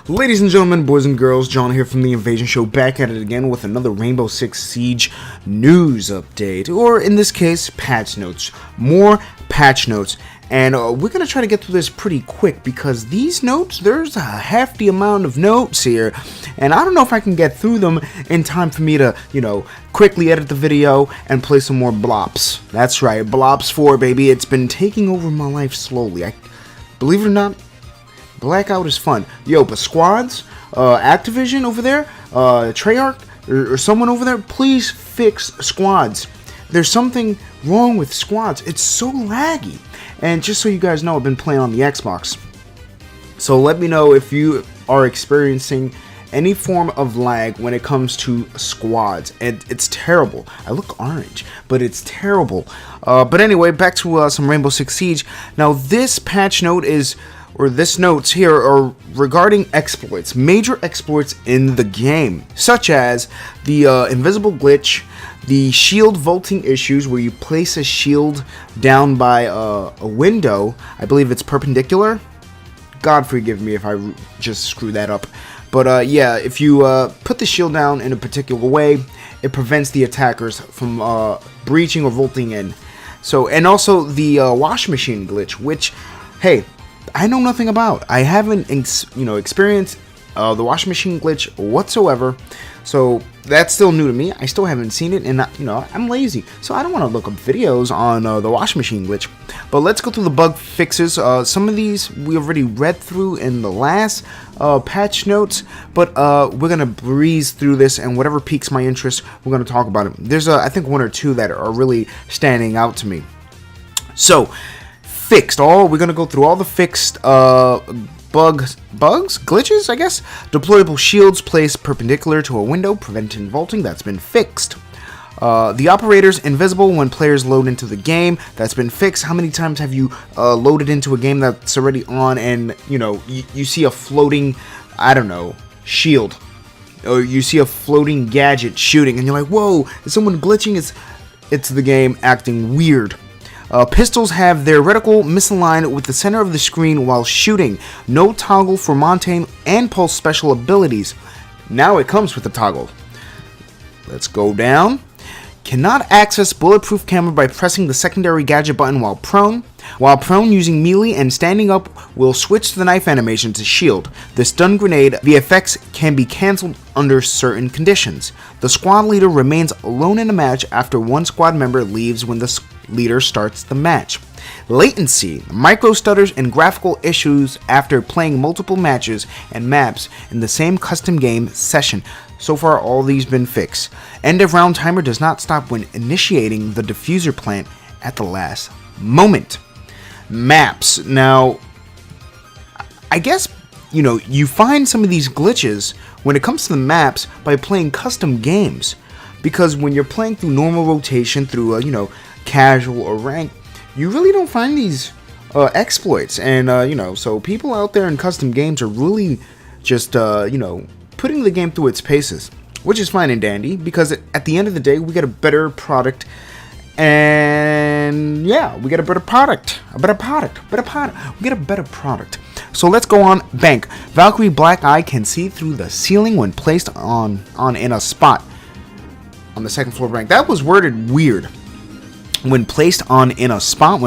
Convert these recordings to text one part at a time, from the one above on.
Ladies and gentlemen, boys and girls, John here from The Invasion Show, back at it again with another Rainbow Six Siege news update, or in this case, patch notes. More patch notes, and we're going to try to get through this pretty quick, because these notes, there's a hefty amount of notes here, and I don't know if I can get through them in time for me to, quickly edit the video and play some more Blops. That's right, Blops 4, baby. It's been taking over my life slowly. Believe it or not, Blackout is fun. Yo, but squads, Activision over there, Treyarch, or someone over there, please fix squads. There's something wrong with squads. It's so laggy. And just so you guys know, I've been playing on the Xbox. So let me know if you are experiencing any form of lag when it comes to squads. And it's terrible. I look orange, but it's terrible. But anyway, back to some Rainbow Six Siege. Now this patch note is... this notes here are regarding exploits, major exploits in the game, such as the invisible glitch, the shield vaulting issues where you place a shield down by a window. I believe it's perpendicular. God forgive me if I just screw that up. But yeah, if you put the shield down in a particular way, it prevents the attackers from breaching or vaulting in. So, and also the wash machine glitch, which, hey, I know nothing about. I haven't, experienced the washing machine glitch whatsoever. So that's still new to me. I still haven't seen it, and I'm lazy, so I don't want to look up videos on the washing machine glitch. But let's go through the bug fixes. Some of these we already read through in the last patch notes, but we're gonna breeze through this, and whatever piques my interest, we're gonna talk about it. There's I think one or two that are really standing out to me. So. Fixed. We're gonna go through all the fixed glitches, I guess. Deployable shields placed perpendicular to a window, preventing vaulting. That's been fixed. The operator's invisible when players load into the game. That's been fixed. How many times have you loaded into a game that's already on, and you see a floating, I don't know, shield, or you see a floating gadget shooting, and you're like, whoa, is someone glitching? It's the game acting weird. Pistols have their reticle misaligned with the center of the screen while shooting. No toggle for Montagne and Pulse special abilities. Now it comes with a toggle. Let's go down. Cannot access Bulletproof Camera by pressing the secondary gadget button while prone. While prone, using melee and standing up will switch the knife animation to shield. The Stun Grenade VFX can be cancelled under certain conditions. The squad leader remains alone in a match after one squad member leaves when the leader starts the match. Latency, micro stutters, and graphical issues after playing multiple matches and maps in the same custom game session. So far, all these been fixed. End of round timer does not stop when initiating the diffuser plant at the last moment. Maps. Now, I guess, you find some of these glitches when it comes to the maps by playing custom games. Because when you're playing through normal rotation, through, casual or rank, you really don't find these exploits. And, so people out there in custom games are really just, putting the game through its paces, which is fine and dandy, because at the end of the day, we get a better product. And yeah, we get a better product. We get a better product. So let's go on. Bank. Valkyrie Black Eye can see through the ceiling when placed on in a spot on the second floor bank. That was worded weird. When placed in a spot.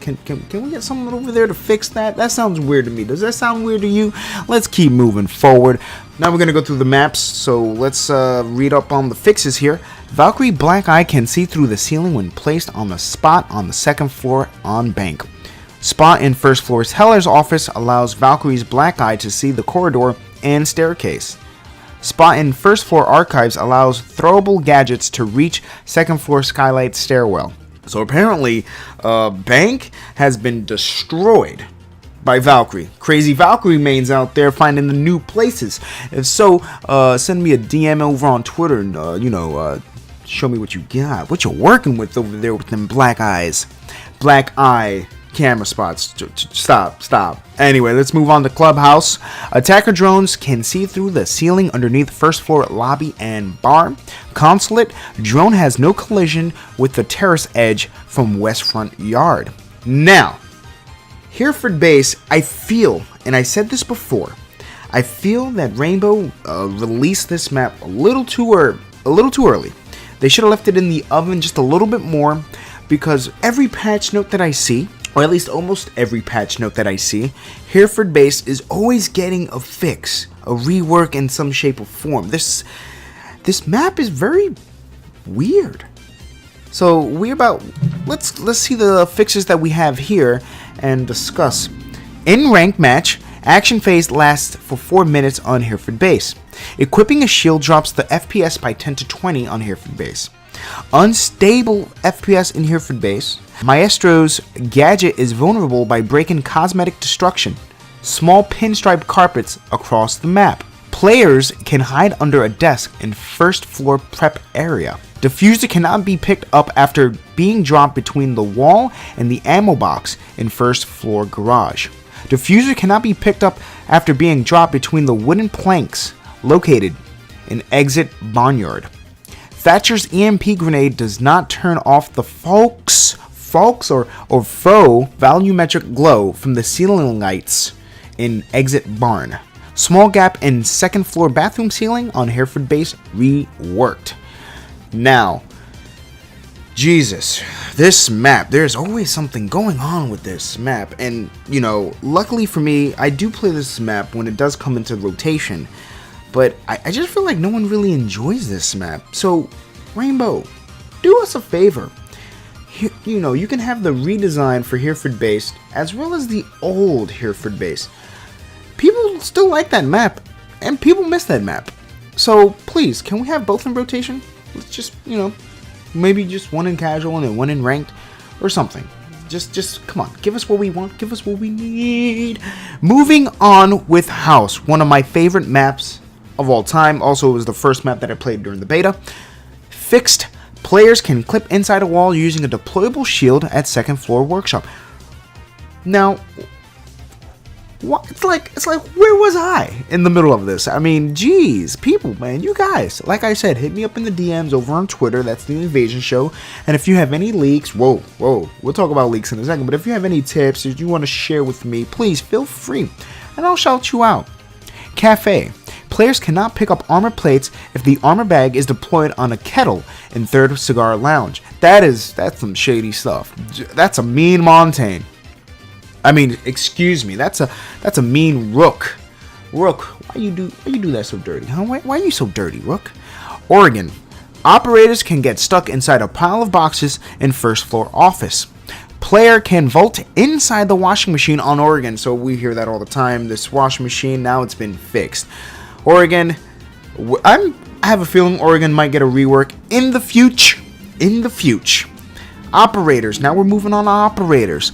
Can we get someone over there to fix that? That sounds weird to me. Does that sound weird to you? Let's keep moving forward. Now we're gonna go through the maps. So let's read up on the fixes here. Valkyrie Black Eye can see through the ceiling when placed on the spot on the second floor on bank. Spot in first floor's Heller's office allows Valkyrie's Black Eye to see the corridor and staircase. Spot in first floor archives allows throwable gadgets to reach second floor skylight stairwell. So apparently, bank has been destroyed by Valkyrie. Crazy Valkyrie mains out there finding the new places. If so, send me a DM over on Twitter and show me what you got, what you're working with over there with them black eyes, black eye camera spots. Stop. Anyway, let's move on to Clubhouse. Attacker drones can see through the ceiling underneath first floor lobby and bar. Consulate, drone has no collision with the terrace edge from west front yard. Now, Hereford base, I feel, and I said this before, I feel that Rainbow released this map a little too early. They should have left it in the oven just a little bit more, because every patch note that I see, or at least almost every patch note that I see, Hereford base is always getting a fix, a rework in some shape or form. This map is very weird. So let's see the fixes that we have here and discuss. In ranked match, action phase lasts for 4 minutes on Hereford base. Equipping a shield drops the FPS by 10 to 20 on Hereford base. Unstable FPS in Hereford base. Maestro's gadget is vulnerable by breaking cosmetic destruction. Small pinstripe carpets across the map. Players can hide under a desk in first floor prep area. Diffuser cannot be picked up after being dropped between the wall and the ammo box in first floor garage. Diffuser cannot be picked up after being dropped between the wooden planks located in exit barnyard. Thatcher's EMP grenade does not turn off the faux volumetric glow from the ceiling lights in exit barn. Small gap in second floor bathroom ceiling on Hereford base reworked. Now, Jesus, this map, there's always something going on with this map, and you know, luckily for me, I do play this map when it does come into rotation, but I just feel like no one really enjoys this map. So Rainbow, do us a favor. You know, you can have the redesign for Hereford base as well as the old Hereford base. People still like that map, and people miss that map. So please, can we have both in rotation? Let's just, you know, maybe just one in casual and one in ranked or something. Just come on, give us what we want, give us what we need. Moving on with House, one of my favorite maps of all time. Also, it was the first map that I played during the beta. Fixed. Players can clip inside a wall using a deployable shield at second floor workshop. Now, what? It's like, where was I in the middle of this? I mean, geez, people, man, you guys, like I said, hit me up in the DMs over on Twitter. That's the Invasion Show. And if you have any leaks, whoa, we'll talk about leaks in a second. But if you have any tips that you want to share with me, please feel free, and I'll shout you out. Cafe. Players cannot pick up armor plates if the armor bag is deployed on a kettle in third cigar lounge. That's some shady stuff. That's a mean Montagne. I mean, excuse me. That's a mean Rook. Rook, why you do that so dirty? Huh? Why are you so dirty, Rook? Oregon. Operators can get stuck inside a pile of boxes in first floor office. Player can vault inside the washing machine on Oregon. So we hear that all the time. This washing machine, now it's been fixed. Oregon, I have a feeling Oregon might get a rework in the future. Operators. Now we're moving on to operators.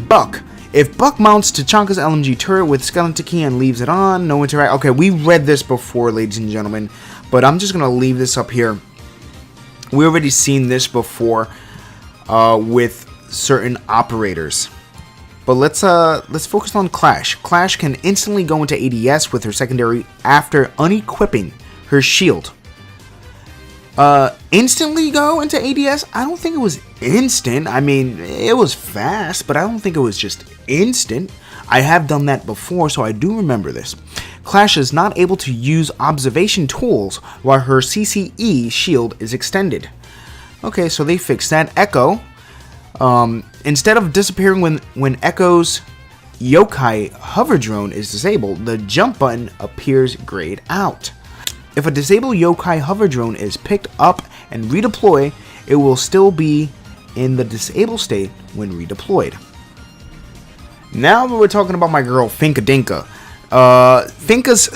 Buck. If Buck mounts Tachanka's LMG turret with skeleton key and leaves it on, no interact. Okay, we read this before, ladies and gentlemen, but I'm just gonna leave this up here. We already seen this before with certain operators. But let's focus on Clash. Clash can instantly go into ADS with her secondary after unequipping her shield. Instantly go into ADS? I don't think it was instant. I mean, it was fast, but I don't think it was just instant. I have done that before, so I do remember this. Clash is not able to use observation tools while her CCE shield is extended. Okay, so they fixed that. Echo. Instead of disappearing when Echo's yokai hover drone is disabled, the jump button appears grayed out. If a disabled yokai hover drone is picked up and redeployed, it will still be in the disabled state when redeployed. Now we're talking about my girl Finka Dinka. Finka's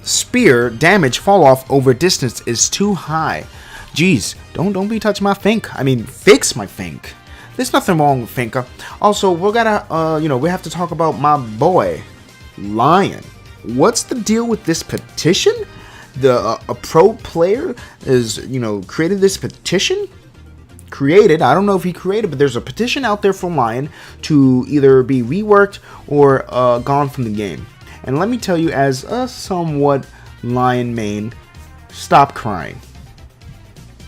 spear damage fall off over distance is too high. Jeez, don't be touching my Fink. I mean, fix my Fink. There's nothing wrong with Finka. Also, we have to talk about my boy Lion. What's the deal with this petition? A pro player is, created this petition. I don't know if he created, but there's a petition out there for Lion to either be reworked or gone from the game. And let me tell you, as a somewhat Lion main, stop crying.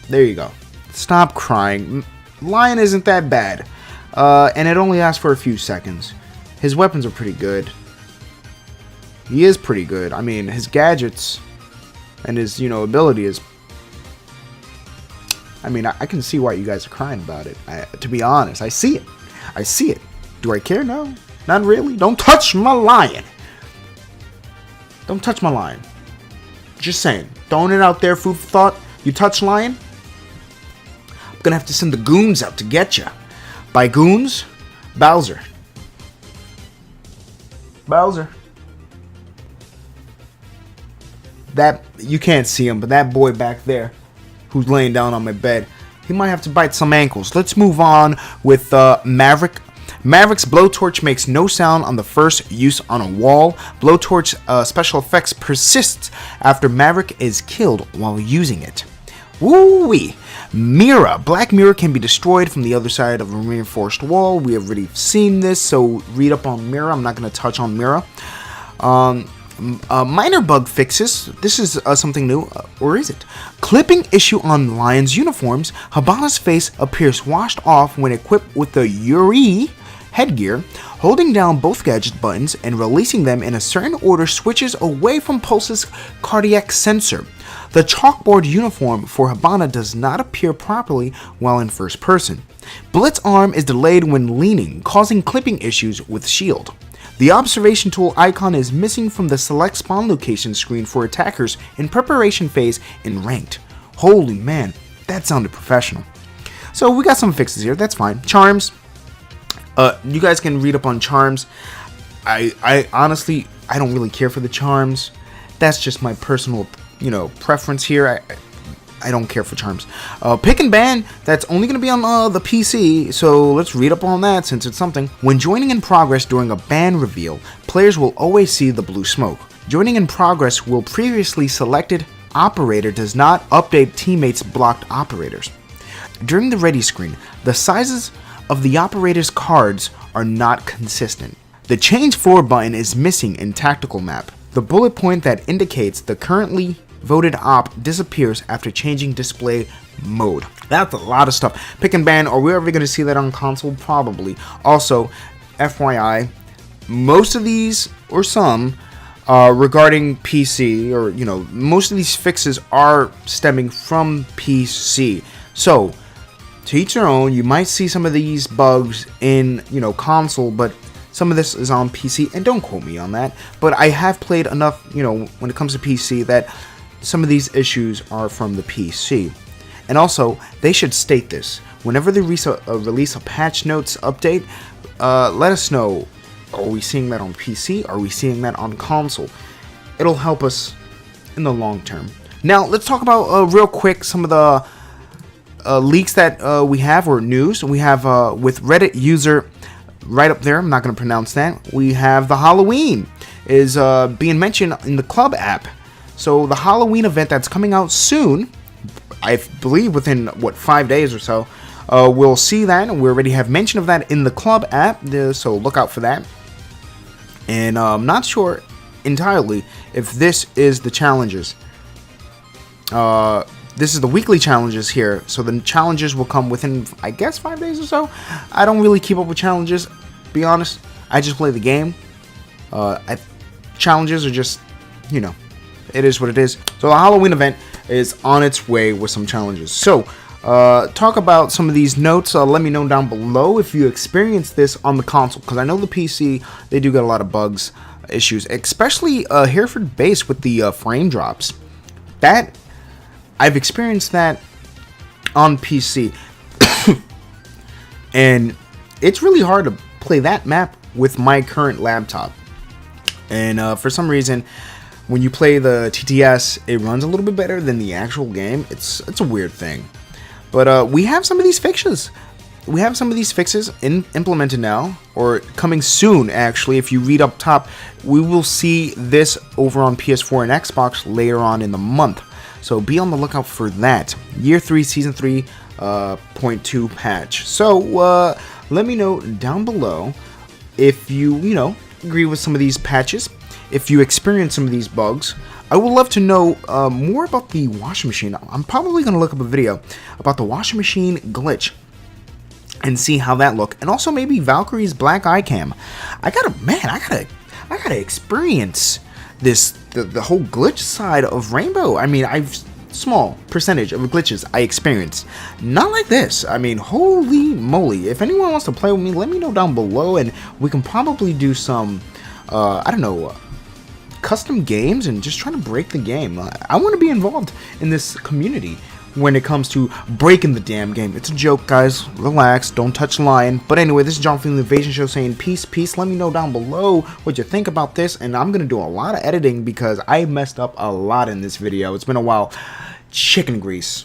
There you go. Stop crying. Lion isn't that bad. And it only lasts for a few seconds. His weapons are pretty good. He is pretty good. I mean, his gadgets and his, ability is... I mean, I can see why you guys are crying about it. To be honest, I see it. I see it. Do I care? No. Not really. Don't touch my lion. Don't touch my lion. Just saying. Throwing it out there, food for thought. You touch lion, I'm gonna have to send the goons out to get you. By goons, Bowser. Bowser. That, you can't see him, but that boy back there who's laying down on my bed, he might have to bite some ankles. Let's move on with Maverick. Maverick's blowtorch makes no sound on the first use on a wall. Blowtorch special effects persists after Maverick is killed while using it. Woo-wee! Mirror. Black mirror can be destroyed from the other side of a reinforced wall. We have already seen this, so read up on mirror. I'm not going to touch on mirror. Minor bug fixes. This is something new, or is it? Clipping issue on Lion's uniforms. Hibana's face appears washed off when equipped with the Yuri headgear. Holding down both gadget buttons and releasing them in a certain order switches away from Pulse's cardiac sensor. The chalkboard uniform for Hibana does not appear properly while in first person. Blitz's arm is delayed when leaning, causing clipping issues with shield. The observation tool icon is missing from the select spawn location screen for attackers in preparation phase in ranked. Holy man, that sounded professional. So we got some fixes here, that's fine. Charms. You guys can read up on charms. I honestly, I don't really care for the charms. That's just my personal, preference here. I don't care for charms. Pick and ban, that's only going to be on the PC, so let's read up on that since it's something. When joining in progress during a ban reveal, players will always see the blue smoke. Joining in progress will previously selected operator does not update teammates' blocked operators. During the ready screen, the sizes of the operator's cards are not consistent. The change floor button is missing in tactical map. The bullet point that indicates the currently voted op disappears after changing display mode. That's a lot of stuff. Pick and ban, are we ever going to see that on console? Probably. Also, FYI, most of these, or some, regarding PC, or, most of these fixes are stemming from PC. So, to each their own. You might see some of these bugs in, console, but some of this is on PC, and don't quote me on that. But I have played enough, when it comes to PC, that some of these issues are from the PC. And also, they should state this. Whenever they release a patch notes update, let us know. Are we seeing that on PC? Are we seeing that on console? It'll help us in the long term. Now, let's talk about, real quick, some of the leaks that we have, or news. We have with Reddit user right up there, I'm not going to pronounce that. We have the Halloween is being mentioned in the club app. So the Halloween event that's coming out soon, I believe within 5 days or so, we'll see that, and we already have mention of that in the club app, so look out for that. And I'm not sure entirely if this is the challenges. This is the weekly challenges here, so the challenges will come within, I guess, 5 days or so. I don't really keep up with challenges, be honest. I just play the game. Challenges are just, it is what it is. So the Halloween event is on its way with some challenges. So, talk about some of these notes. Let me know down below if you experience this on the console, because I know the PC, they do get a lot of bugs, issues, especially Hereford base with the frame drops. That, I've experienced that on PC, and it's really hard to play that map with my current laptop. And for some reason, when you play the TTS, it runs a little bit better than the actual game. It's a weird thing. But we have some of these fixes. We have some of these fixes implemented now, or coming soon, actually. If you read up top, we will see this over on PS4 and Xbox later on in the month. So be on the lookout for that. Year 3, Season 3.2 patch. So let me know down below if you, agree with some of these patches. If you experience some of these bugs. I would love to know more about the washing machine. I'm probably going to look up a video about the washing machine glitch and see how that look. And also maybe Valkyrie's black eye cam. I gotta experience the whole glitch side of Rainbow. I mean, I've small percentage of glitches I experienced. Not like this. I mean, holy moly. If anyone wants to play with me, let me know down below, and we can probably do some, I don't know, custom games and just try to break the game. I want to be involved in this community when it comes to breaking the damn game. It's a joke, guys. Relax. Don't touch line. But anyway, this is John from the Invasion Show saying peace. Let me know down below what you think about this. And I'm going to do a lot of editing because I messed up a lot in this video. It's been a while. Chicken grease.